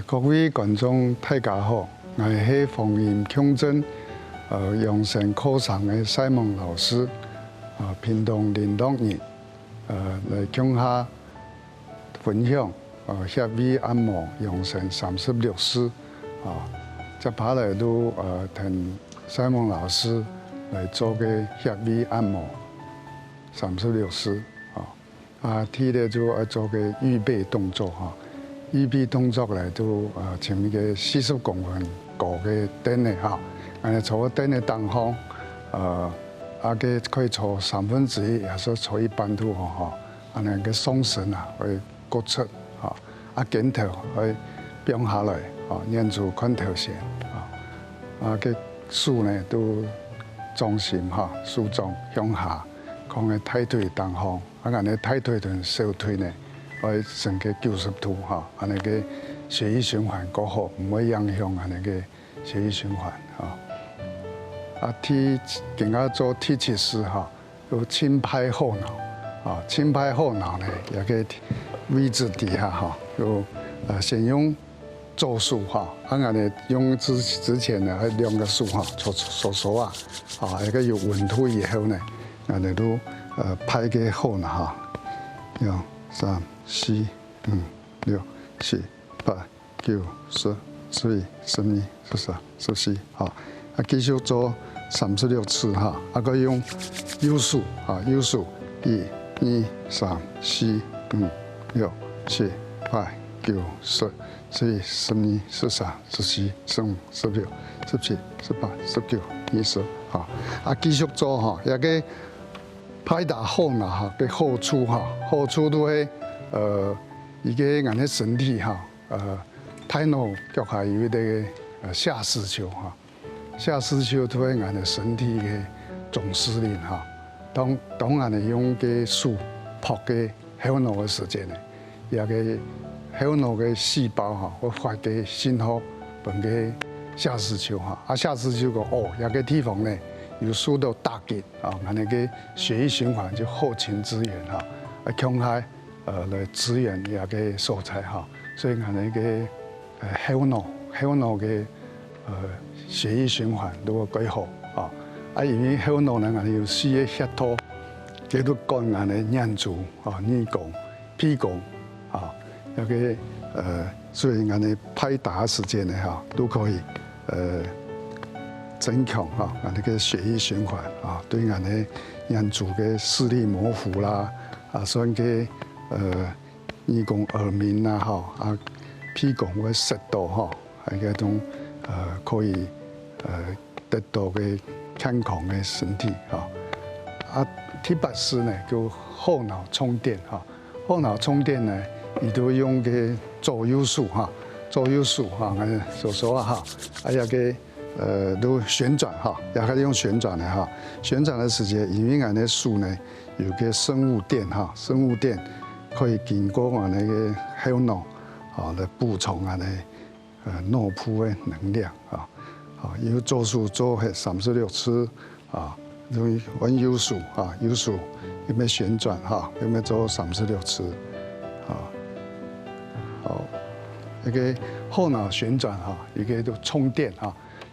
各位观众大家好，我是放音腔真养成课程的西蒙老师，屏东林乐人，来讲下分享穴位按摩养成36式，接下来都听西蒙老师来做个穴位按摩36式，第一个就要做个预备动作预备动作来都像一个40公分高的凳的安尼坐个凳的当方，个可以坐1/3，也是坐一半度安尼个双绳会割出肩头会并下来沿住宽头线个手呢都重心手掌向下，放在大腿当方，安尼大腿同小腿呢。会成个90度安尼个血液循环够好，唔会影响安尼个血液循环今仔做第7式有轻拍后脑轻拍后脑呢，也个位置底下有先用左手安尼用之前呢2个手手一个有稳度以后呢，安尼都拍个后脑用3、4、5、6、7、8、9、10、11、12、13、14继续做36次个用右手右手1、2、3、4、5、6、7、8、9、10、11、12、13、14、15、16、17、18、19、20继续做也个拍打后脑嘅后出后出都係伊個人嘅身體太腦腳下有啲下視丘下視丘都係人嘅身體嘅總司令當人哋用嘅手撲嘅後腦嘅時間呢，也個後腦嘅細胞會發嘅信號俾嘅下視丘下視丘個也個地方呢。有受到打擊那個血液循環就後勤支援強下來支援也個素材所以那個後腦嘅血液循環都會幾好因為後腦呢有4個血托，佢都幹那個眼珠耳拱、鼻拱一個所以那個拍打時間呢都可以增強那個血液循環對我哋眼珠嘅視力模糊啦所以嘅耳拱耳鳴啦鼻拱嘅濕度係嗰種可以得到嘅健康嘅身體第8式呢叫後腦充電後腦充電呢，亦都用嘅左右手左右手我說一個都旋轉也可以用旋轉的旋轉的時間，因為我哋手呢有個生物電生物電可以經過我哋嘅後腦來補充我哋腦部嘅能量要左手做係36次用右手右手有咩旋轉有咩做36次一個後腦旋轉一個都充電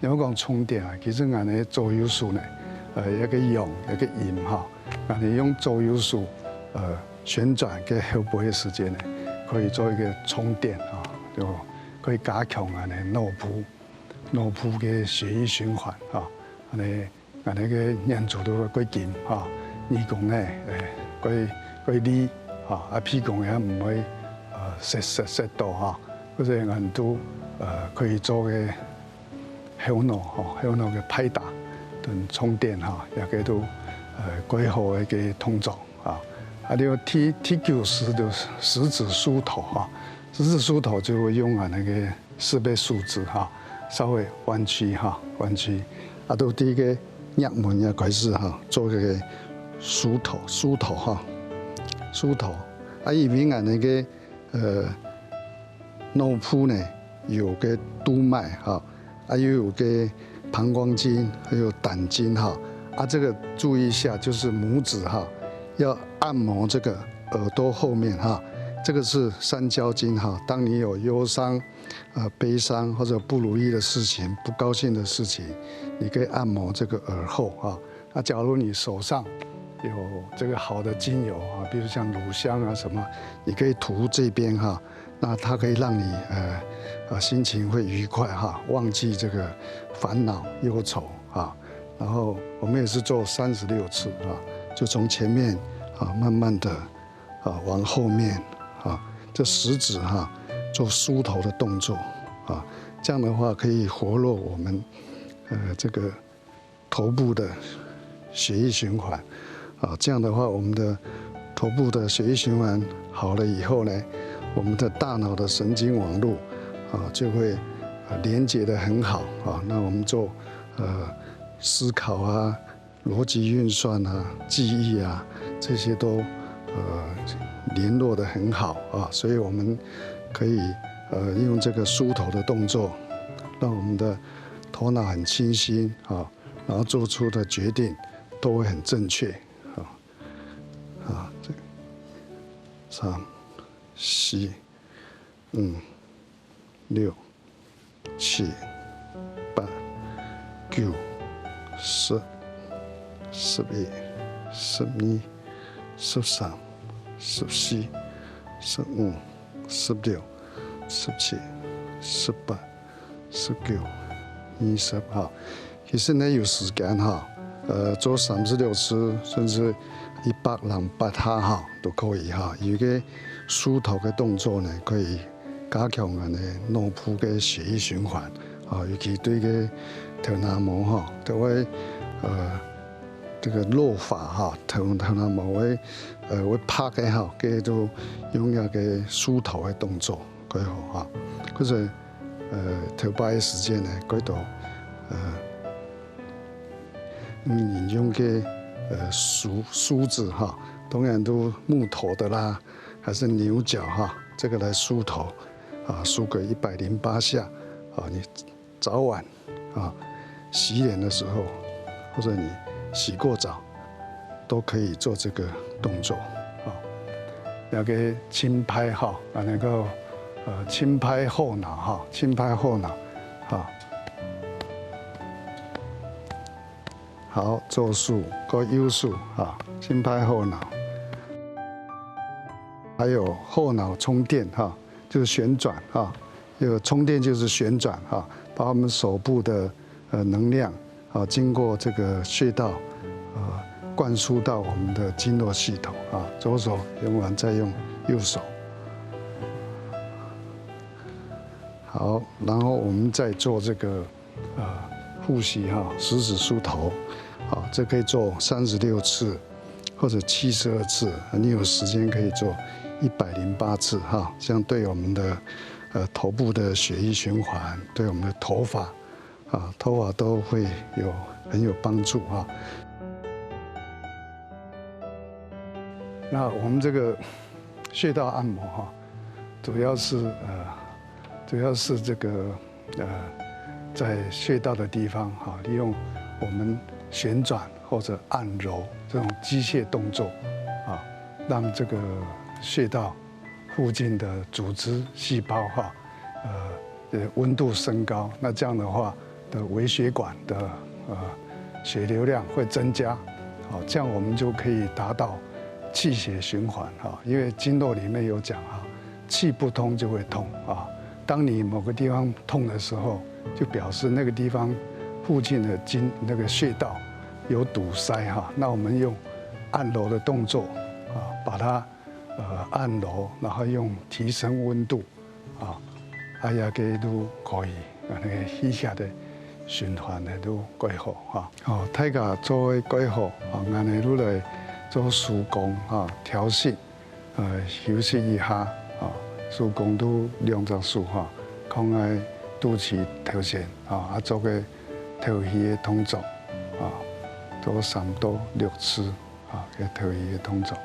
如果講充電其實我哋左右手呢，一個陽一個陰我哋用左右手旋轉嘅後背嘅時間呢，可以做一個充電就可以加強我哋腦部嘅血液循環我哋嘅眼珠都會幾緊耳拱呢幾利鼻拱也唔會塞到嗰啲人都可以做嘅。後腦嘅拍打同充電也個都幾好嘅個動作你要第9式就十指梳頭十指梳頭就會用那個4倍數指稍微彎曲到第一個入門也開始做個梳頭因為我那個腦部呢有個督脈還有個膀胱經，還有膽經這個注意一下，就是拇指要按摩這個耳朵後面这个是三焦经哈。当你有忧伤、悲伤或者不如意的事情、不高兴的事情，你可以按摩这个耳后哈。那假如你手上有这个好的精油啊，比如像乳香啊什么，你可以涂这边哈。那它可以让你心情会愉快哈，忘记这个烦恼忧愁啊。然后我们也是做36次啊，就从前面慢慢的往后面这食指做梳头的动作啊，这样的话可以活络我们这个头部的血液循环啊。这样的话，我们的头部的血液循环好了以后呢，我们的大脑的神经网络就会连接得很好啊。那我们做思考啊、逻辑运算啊、记忆啊，这些都联络得很好啊。所以我们可以用这个梳头的动作，让我们的头脑很清晰啊，然后做出的决定都会很正确这个3、4、5、6、7、8、9、10、11、12、13、14、15、16、17、18、19、20其实呢，有时间做36次，甚至108下都可以有個梳頭嘅動作呢，可以加強人嘅腦部嘅血液循環尤其對個頭腦膜都會這個落髮頭腦膜會拍嘅嘅都用一個梳頭嘅動作佢好嗰陣頭擺嘅時間呢，嗰度用嘅梳子當然都木頭的啦，還是牛角這個來梳頭梳個108下你早晚洗臉的時候，或者你洗過澡，都可以做這個動作有個輕拍能夠輕拍後腦輕拍後腦好，左手和右手輕拍後腦，還有後腦充電就是旋轉有充電就是旋轉把我們手部的能量經過這個穴道灌輸到我們的經絡系統左手用完再用右手。好，然後我們再做這個呼吸食指梳頭這可以做36次或者72次，你有時間可以做108次這樣對我們的頭部的血液循環，對我們的頭髮都會很有幫助那我們這個穴道按摩主要是這個在穴道的地方利用我們旋轉或者按揉這種機械動作讓這個穴道附近的組織細胞溫度升高，那這樣的話的微血管的血流量會增加，這樣我們就可以達到氣血循環因為經絡裡面有講氣不通就會痛當你某個地方痛的時候，就表示那個地方附近的那個穴道有堵塞那我們用按揉的動作把它按揉，然後用提升溫度也都可以那個氣血的循環呢都改好大家做改好我們都來做手工調息休息一下手工都20數看下肚臍頭前做個頭皮的動作做3到6次嘅頭皮的動作。